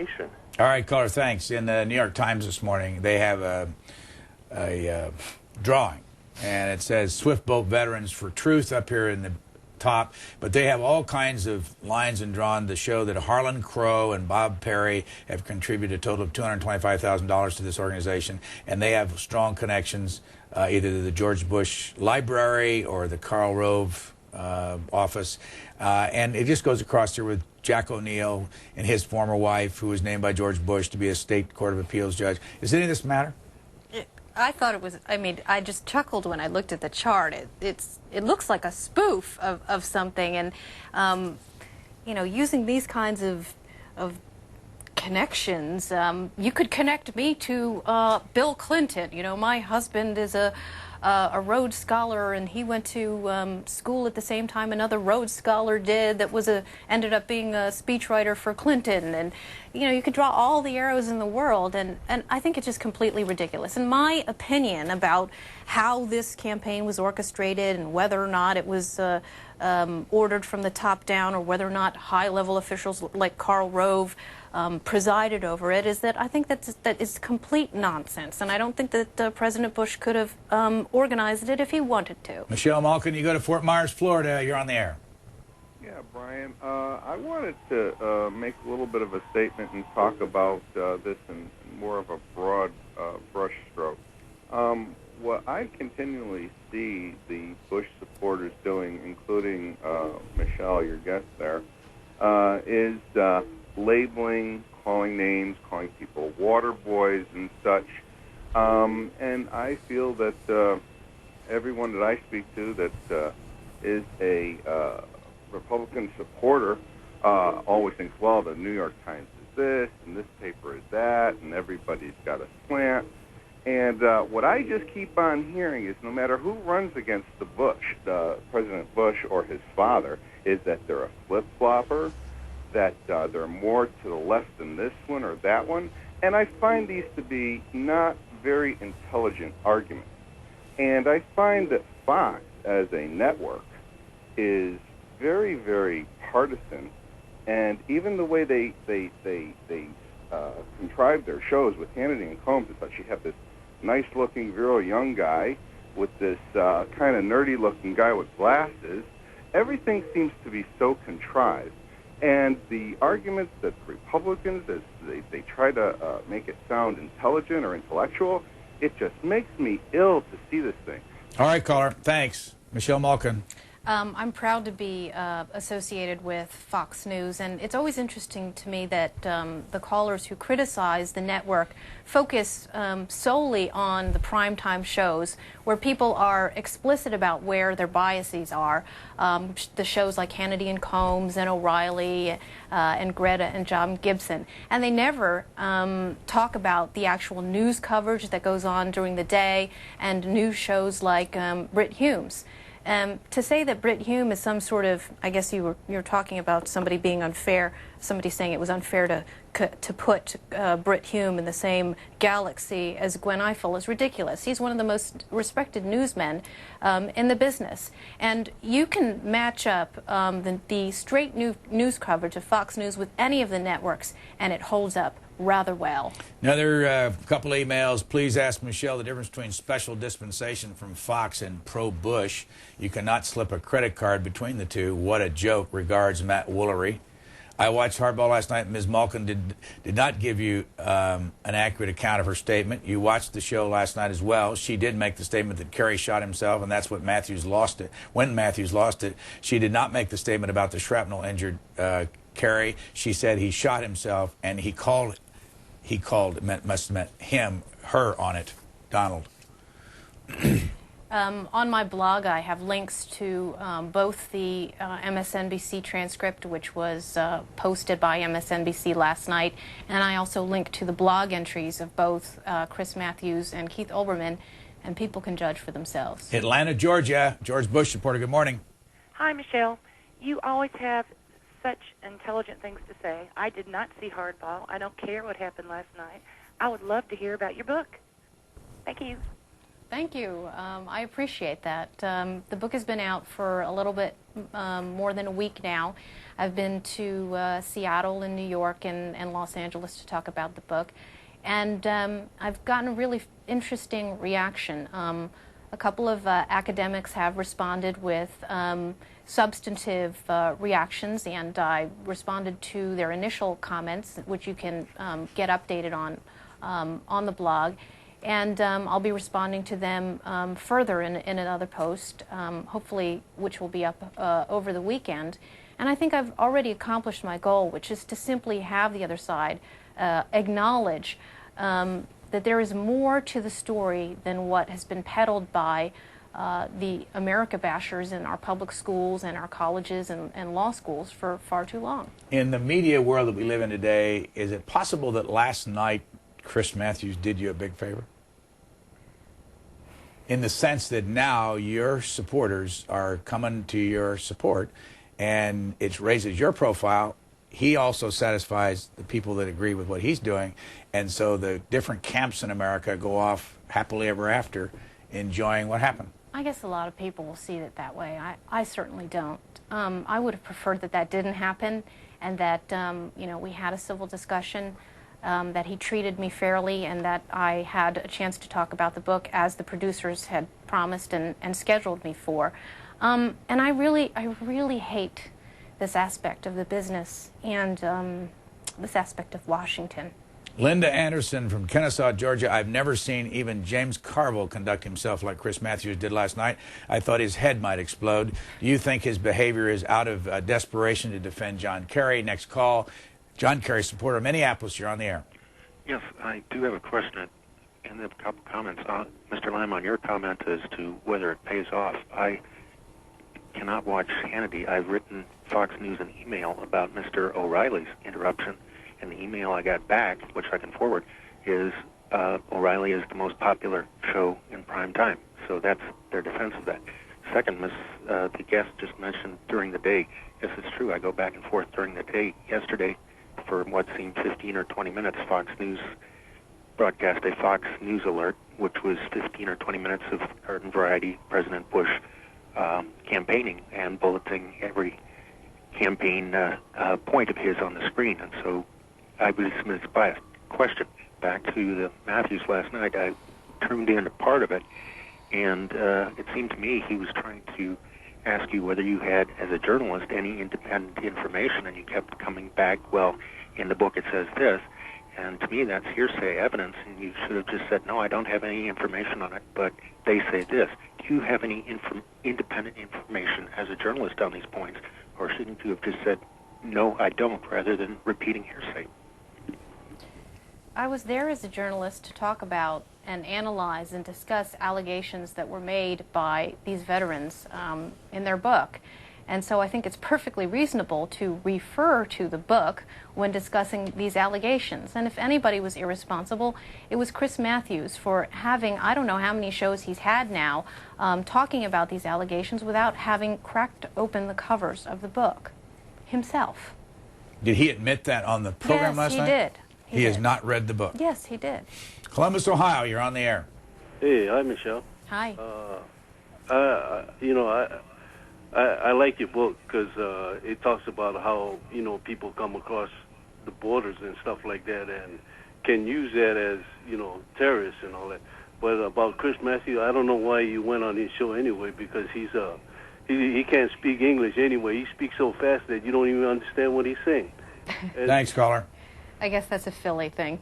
nation. All right, caller, thanks. In the New York Times this morning, they have a drawing, and it says Swiftboat Veterans for Truth up here in the top, but they have all kinds of lines and drawn to show that Harlan Crow and Bob Perry have contributed a total of $225,000 to this organization, and they have strong connections either to the George Bush Library or the Karl Rove office, and it just goes across here with Jack O'Neill and his former wife, who was named by George Bush to be a state court of appeals judge. Does any of this matter? I thought it was, I mean, I just chuckled when I looked at the chart. It looks like a spoof of something, and, you know, using these kinds of connections, you could connect me to Bill Clinton. You know, my husband is a Rhodes Scholar, and he went to school at the same time another Rhodes Scholar did that was ended up being a speechwriter for Clinton. And, you know, you could draw all the arrows in the world, and I think it's just completely ridiculous. In my opinion about how this campaign was orchestrated and whether or not it was ordered from the top down or whether or not high-level officials like Karl Rove presided over it, is that I think that is complete nonsense, and I don't think that President Bush could have organized it if he wanted to. Michelle Malkin, you go to Fort Myers, Florida. You're on the air. Yeah, Brian, I wanted to make a little bit of a statement and talk about this in more of a broad brushstroke. What I continually see the Bush supporters doing, including Michelle, your guest there, is labeling, calling names, calling people water boys and such. And I feel that everyone that I speak to that is a Republican supporter always thinks, well, the New York Times is this, and this paper is that, and everybody's got a slant. And what I just keep on hearing is no matter who runs against the Bush, President Bush or his father, is that they're a flip-flopper, that they're more to the left than this one or that one. And I find these to be not very intelligent arguments. And I find that Fox, as a network, is very, very partisan. And even the way they contrive their shows with Hannity and Combs is such. You have this nice-looking, virile young guy with this kind of nerdy-looking guy with glasses. Everything seems to be so contrived. And the arguments that Republicans, as they try to make it sound intelligent or intellectual, it just makes me ill to see this thing. All right, caller. Thanks. Michelle Malkin. I'm proud to be associated with Fox News, and it's always interesting to me that the callers who criticize the network focus solely on the primetime shows where people are explicit about where their biases are. The shows like Hannity and Combs and O'Reilly and Greta and John Gibson. And they never talk about the actual news coverage that goes on during the day and news shows like Brit Hume's. To say that Brit Hume is some sort of, I guess you're talking about somebody being unfair, somebody saying it was unfair to put Brit Hume in the same galaxy as Gwen Ifill is ridiculous. He's one of the most respected newsmen in the business. And you can match up the straight news coverage of Fox News with any of the networks, and it holds up rather well. Another couple emails. Please ask Michelle the difference between special dispensation from Fox and pro-Bush. You cannot slip a credit card between the two. What a joke. Regards, Matt Woolery. I watched Hardball last night. Ms. Malkin did not give you an accurate account of her statement. You watched the show last night as well. She did make the statement that Kerry shot himself, and that's what Matthews lost it. When Matthews lost it, she did not make the statement about the shrapnel injured Kerry. She said he shot himself, and he called, must have meant him, her on it, Donald. On my blog, I have links to both the MSNBC transcript, which was posted by MSNBC last night, and I also link to the blog entries of both Chris Matthews and Keith Olbermann, and people can judge for themselves. Atlanta, Georgia. George Bush supporter, good morning. Hi, Michelle. You always have such intelligent things to say. I did not see Hardball. I don't care what happened last night. I would love to hear about your book. Thank you. Thank you. I appreciate that. The book has been out for a little bit more than a week now. I've been to Seattle and New York and Los Angeles to talk about the book. And I've gotten a really interesting reaction. A couple of academics have responded with substantive reactions, and I responded to their initial comments, which you can get updated on the blog. And I'll be responding to them further in another post, hopefully, which will be up over the weekend. And I think I've already accomplished my goal, which is to simply have the other side acknowledge that there is more to the story than what has been peddled by the America bashers in our public schools and our colleges and law schools for far too long. In the media world that we live in today, is it possible that last night Chris Matthews did you a big favor? In the sense that now your supporters are coming to your support and it raises your profile. He also satisfies the people that agree with what he's doing, and so the different camps in America go off happily ever after, enjoying what happened. I guess a lot of people will see it that way. I certainly don't. I would have preferred that didn't happen, and that we had a civil discussion, that he treated me fairly, and that I had a chance to talk about the book as the producers had promised and scheduled me for. And I really hate this aspect of the business and this aspect of Washington. Linda Anderson from Kennesaw, Georgia. I've never seen even James Carville conduct himself like Chris Matthews did last night. I thought his head might explode. Do you think his behavior is out of desperation to defend John Kerry? Next call. John Kerry, supporter of Minneapolis. You're on the air. Yes, I do have a question and a couple comments. Mr. Lamb, on your comment as to whether it pays off, I cannot watch Hannity. I've written Fox News an email about Mr. O'Reilly's interruption, and the email I got back, which I can forward, is O'Reilly is the most popular show in prime time. So that's their defense of that. Second, the guest just mentioned during the day. Yes, it's true. I go back and forth during the day. Yesterday, for what seemed 15 or 20 minutes, Fox News broadcast a Fox News alert, which was 15 or 20 minutes of garden variety President Bush campaigning and bulleting every campaign point of his on the screen. And so I was biased. Question, back to the Matthews last night. I tuned in a part of it, and it seemed to me he was trying to ask you whether you had, as a journalist, any independent information, and you kept coming back, well, in the book it says this, and to me that's hearsay evidence, and you should have just said, no, I don't have any information on it, but they say this. Do you have any independent information as a journalist on these points, or shouldn't you have just said, no, I don't, rather than repeating hearsay? I was there as a journalist to talk about and analyze and discuss allegations that were made by these veterans in their book. And so I think it's perfectly reasonable to refer to the book when discussing these allegations. And if anybody was irresponsible, it was Chris Matthews for having, I don't know how many shows he's had now, talking about these allegations without having cracked open the covers of the book himself. Did he admit that on the program last night? Yes, he did. He has not read the book. Yes, he did. Columbus, Ohio, you're on the air. Hey, hi, Michelle. Hi. I like your book because it talks about how, people come across the borders and stuff like that and can use that as, terrorists and all that. But about Chris Matthews, I don't know why you went on his show anyway, because he can't speak English anyway. He speaks so fast that you don't even understand what he's saying. Thanks, caller. I guess that's a Philly thing.